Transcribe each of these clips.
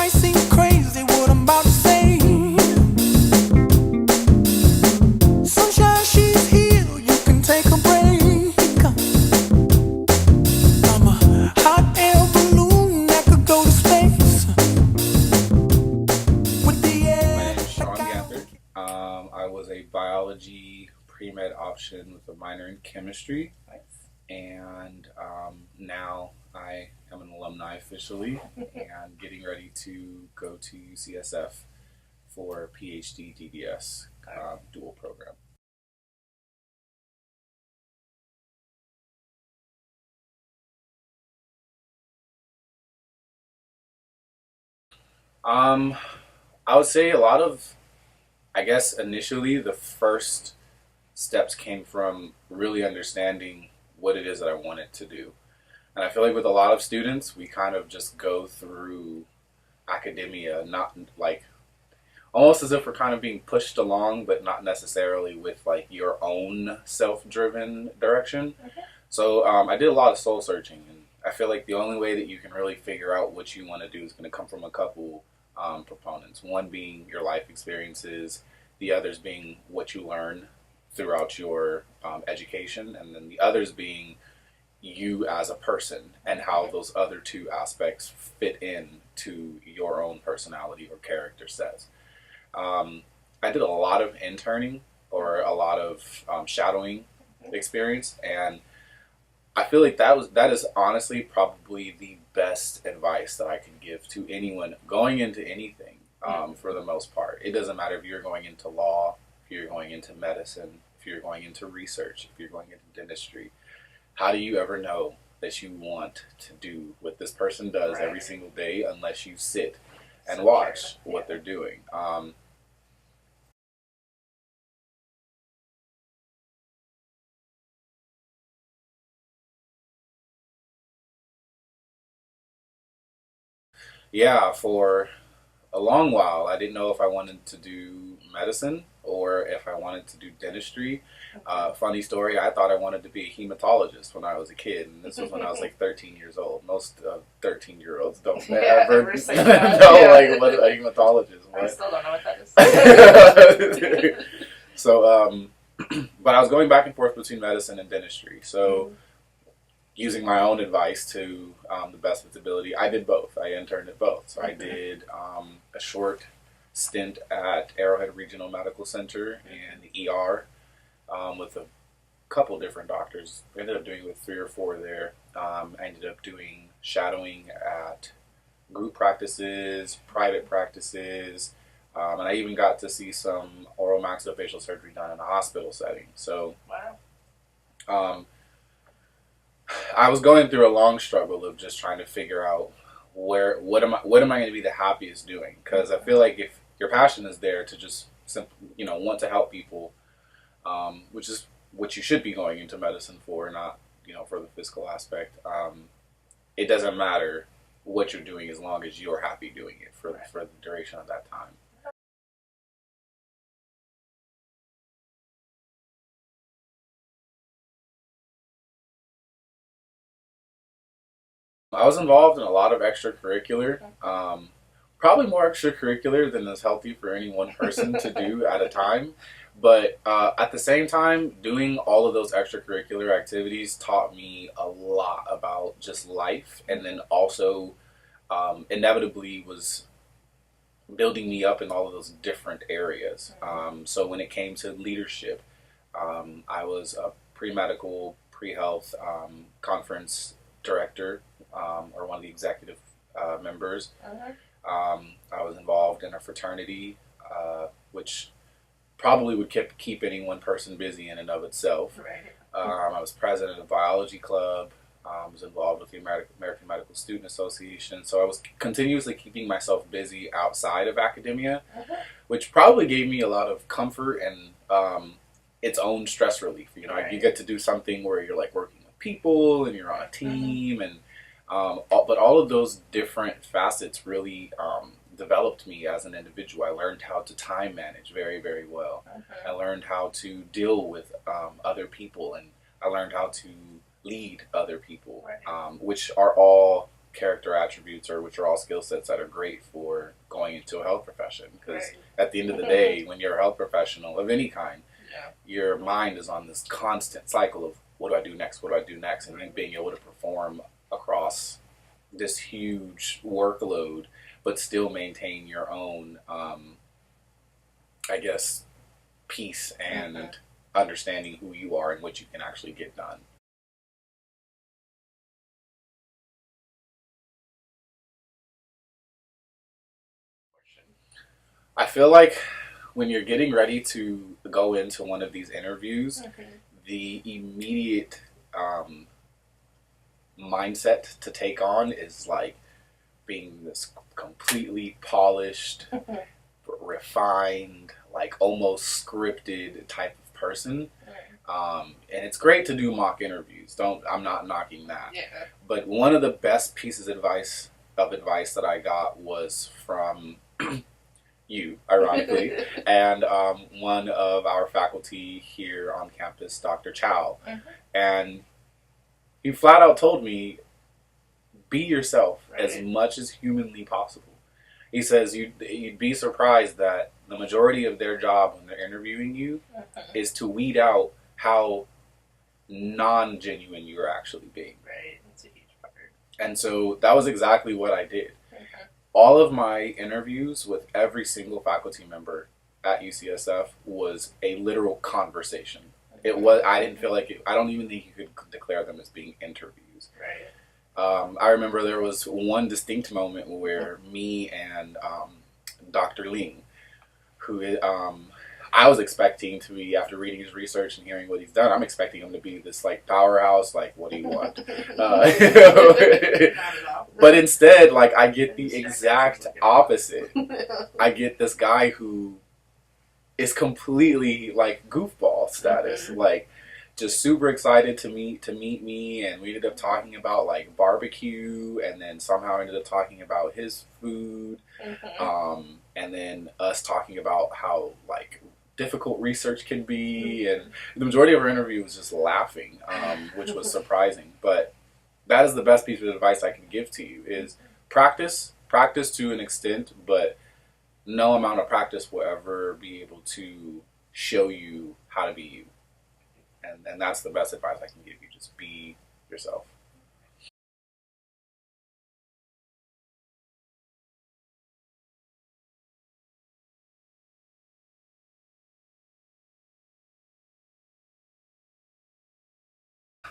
might seem crazy what I'm about to say. Sunshine, she's here, you can take a break. I'm a hot air balloon that could go to space with the My air. name is Sean Ganther. I was a biology pre-med option with a minor in chemistry, and now I am an alumni officially and getting ready to go to UCSF for a Ph.D. DDS dual program. Um, I would say a lot of, I guess initially the first steps came from really understanding what it is that I wanted to do. And I feel like with a lot of students, we kind of just go through academia, not like almost as if we're kind of being pushed along, but not necessarily with like your own self-driven direction. Okay. So I did a lot of soul searching, and I feel like the only way that you can really figure out what you want to do is going to come from a couple proponents. One being your life experiences, the others being what you learn throughout your education, and then the others being you as a person and how those other two aspects fit in to your own personality or character sets. I did a lot of interning or a lot of shadowing experience, and I feel like that is honestly probably the best advice that I could give to anyone going into anything. For the most part, it doesn't matter if you're going into law, if you're going into medicine, if you're going into research, if you're going into dentistry. How do you ever know that you want to do what this person does every single day unless you sit and watch what they're doing? Yeah, for a long while, I didn't know if I wanted to do medicine or if I wanted to do dentistry. Funny story, I thought I wanted to be a hematologist when I was a kid, and this was when I was like 13 years old. Most 13-year-olds don't ever say that. know Yeah. like what a hematologist I was. still don't know what that is. So, but I was going back and forth between medicine and dentistry. So, using my own advice to the best of its ability, I did both. I interned at both. So I did a short stint at Arrowhead Regional Medical Center in the ER with a couple different doctors. I ended up doing with 3 or 4 there. I ended up doing shadowing at group practices, private practices, and I even got to see some oral maxillofacial surgery done in a hospital setting. So Wow. I was going through a long struggle of just trying to figure out what am I going to be the happiest doing, because I feel like if your passion is there to just want to help people, which is what you should be going into medicine for, not for the physical aspect. It doesn't matter what you're doing as long as you're happy doing it for the duration of that time. I was involved in a lot of extracurricular, probably more extracurricular than is healthy for any one person to do at a time. But at the same time, doing all of those extracurricular activities taught me a lot about just life, and then also inevitably was building me up in all of those different areas. So when it came to leadership, I was a pre-medical, pre-health conference director, or one of the executive members. I was involved in a fraternity, which probably would keep any one person busy in and of itself. Right. I was president of a biology club. Was involved with the American Medical Student Association. So I was continuously keeping myself busy outside of academia, which probably gave me a lot of comfort and its own stress relief. Right. You get to do something where you're like working with people and you're on a team, and but all of those different facets really developed me as an individual. I learned how to time manage very, very well. I learned how to deal with other people, and I learned how to lead other people, which are all character attributes, or which are all skill sets that are great for going into a health profession. Because at the end of the day, when you're a health professional of any kind, your mind is on this constant cycle of what do I do next, what do I do next, and then being able to perform across this huge workload, but still maintain your own, I guess, peace and understanding who you are and what you can actually get done. I feel like when you're getting ready to go into one of these interviews, the immediate mindset to take on is like being this completely polished, refined, like almost scripted type of person. And it's great to do mock interviews. I'm not knocking that. But one of the best pieces of advice that I got was from you, ironically, and one of our faculty here on campus, Dr. Chow. And he flat out told me, be yourself as much as humanly possible. He says you'd be surprised that the majority of their job when they're interviewing you is to weed out how non-genuine you're actually being. Right, that's a huge part. And so that was exactly what I did. All of my interviews with every single faculty member at UCSF was a literal conversation. It was. I didn't feel like it. I don't even think you could declare them as being interviews. I remember there was one distinct moment where me and Dr. Ling, who I was expecting to be, after reading his research and hearing what he's done, I'm expecting him to be this like powerhouse, like what do you want? But instead, like I get the exact opposite. I get this guy who is completely like goofball status, like just super excited to meet me, and we ended up talking about like barbecue, and then somehow ended up talking about his food, and then us talking about how like difficult research can be, and the majority of our interview was just laughing, which was surprising. But that is the best piece of advice I can give to you is practice to an extent, but no amount of practice will ever be able to show you how to be you. And that's the best advice I can give you. Just be yourself.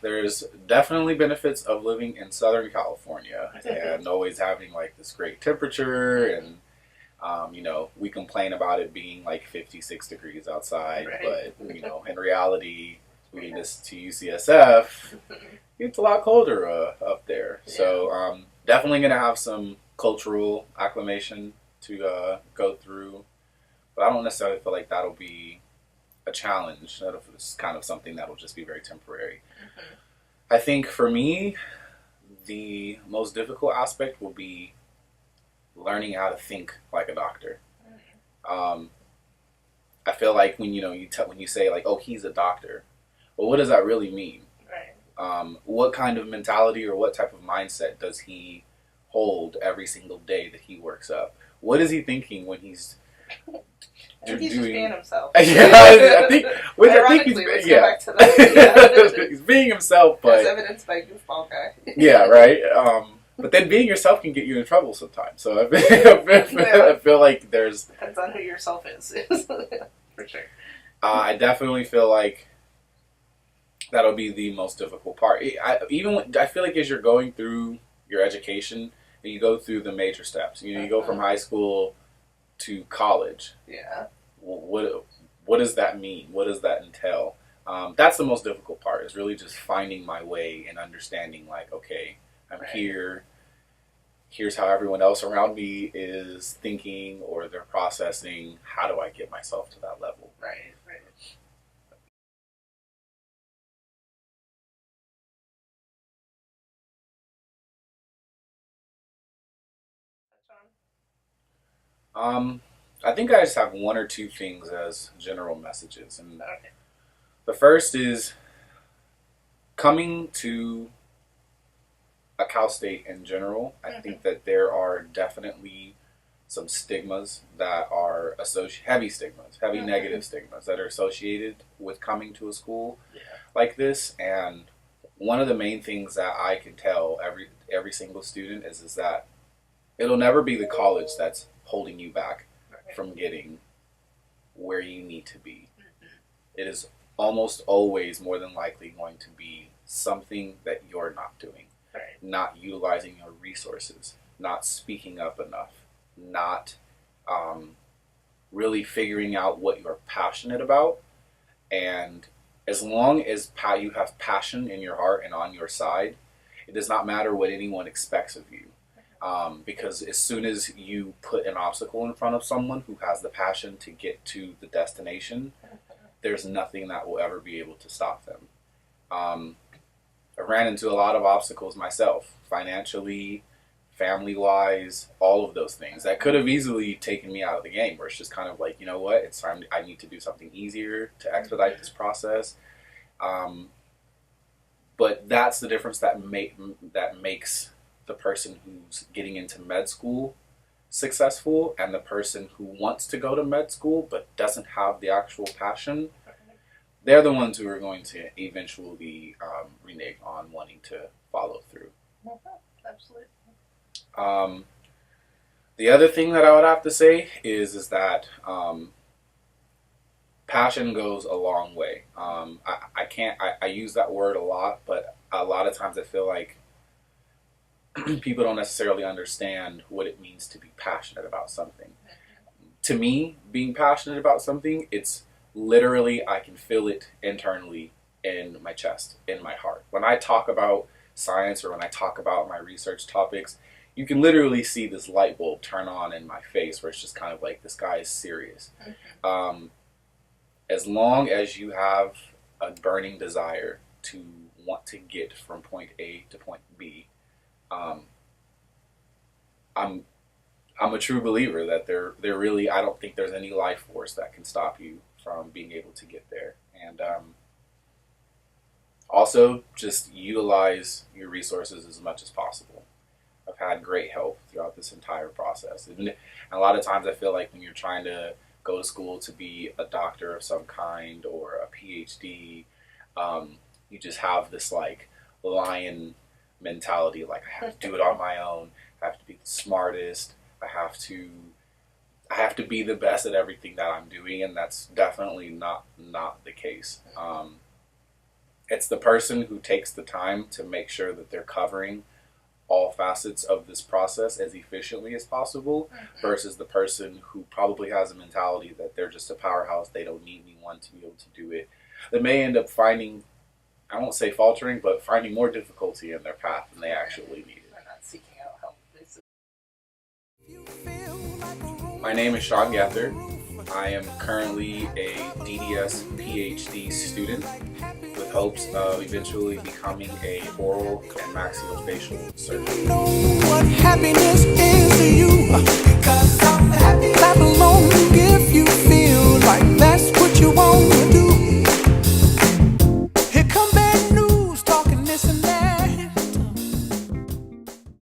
There's definitely benefits of living in Southern California and always having like this great temperature, and we complain about it being like 56 degrees outside, but in reality, moving this to UCSF, it's a lot colder up there. So definitely going to have some cultural acclimation to go through, but I don't necessarily feel like that'll be a challenge. It's kind of something that'll just be very temporary. I think for me, the most difficult aspect will be learning how to think like a doctor. I feel like when when you say like, oh, he's a doctor, well, what does that really mean? What kind of mentality or what type of mindset does he hold every single day that he works up? What is he thinking when he's he's just being himself. I think he's back to that. he's being himself, but as evidenced by goofball guy. Yeah, right. But then being yourself can get you in trouble sometimes. So I feel like there's depends on who yourself is. For sure. I definitely feel like that'll be the most difficult part. I feel like as you're going through your education, and you go through the major steps. You go from high school to college. Yeah. What does that mean? What does that entail? That's the most difficult part. Is really just finding my way and understanding. Like, okay, I'm here. Here's how everyone else around me is thinking or they're processing. How do I get myself to that level? Right. I think I just have one or two things as general messages, and the first is coming to a Cal State in general, I think that there are definitely some stigmas that are heavy stigmas, heavy negative stigmas that are associated with coming to a school like this. And one of the main things that I can tell every single student is that it'll never be the college that's holding you back from getting where you need to be. It is almost always more than likely going to be something that you're not doing, not utilizing your resources, not speaking up enough, not really figuring out what you're passionate about. And as long as you have passion in your heart and on your side, it does not matter what anyone expects of you. Because as soon as you put an obstacle in front of someone who has the passion to get to the destination, there's nothing that will ever be able to stop them. I ran into a lot of obstacles myself, financially, family-wise, all of those things that could have easily taken me out of the game, where it's just kind of like, you know what, it's time, I need to do something easier to expedite this process. But that's the difference that makes the person who's getting into med school successful and the person who wants to go to med school but doesn't have the actual passion. They're the ones who are going to eventually renege on wanting to follow through. Absolutely. The other thing that I would have to say is that passion goes a long way. I use that word a lot, but a lot of times I feel like people don't necessarily understand what it means to be passionate about something. To me, being passionate about something, it's literally, I can feel it internally in my chest, in my heart. When I talk about science or when I talk about my research topics, you can literally see this light bulb turn on in my face where it's just kind of like, this guy is serious. As long as you have a burning desire to want to get from point A to point B, I'm a true believer that there really, I don't think there's any life force that can stop you from being able to get there. And also, just utilize your resources as much as possible. I've had great help throughout this entire process. And a lot of times I feel like when you're trying to go to school to be a doctor of some kind or a Ph.D., you just have this like lion mentality, like I have to do it on my own, I have to be the smartest, I have to be the best at everything that I'm doing, and that's definitely not the case. It's the person who takes the time to make sure that they're covering all facets of this process as efficiently as possible versus the person who probably has a mentality that they're just a powerhouse, they don't need anyone to be able to do it. They may end up finding, I won't say faltering, but finding more difficulty in their path than they actually needed. They're not seeking out help. My name is Sean Ganther. I am currently a DDS Ph.D. student with hopes of eventually becoming a oral and maxillofacial surgeon. Know what happiness is to you, 'cause I'm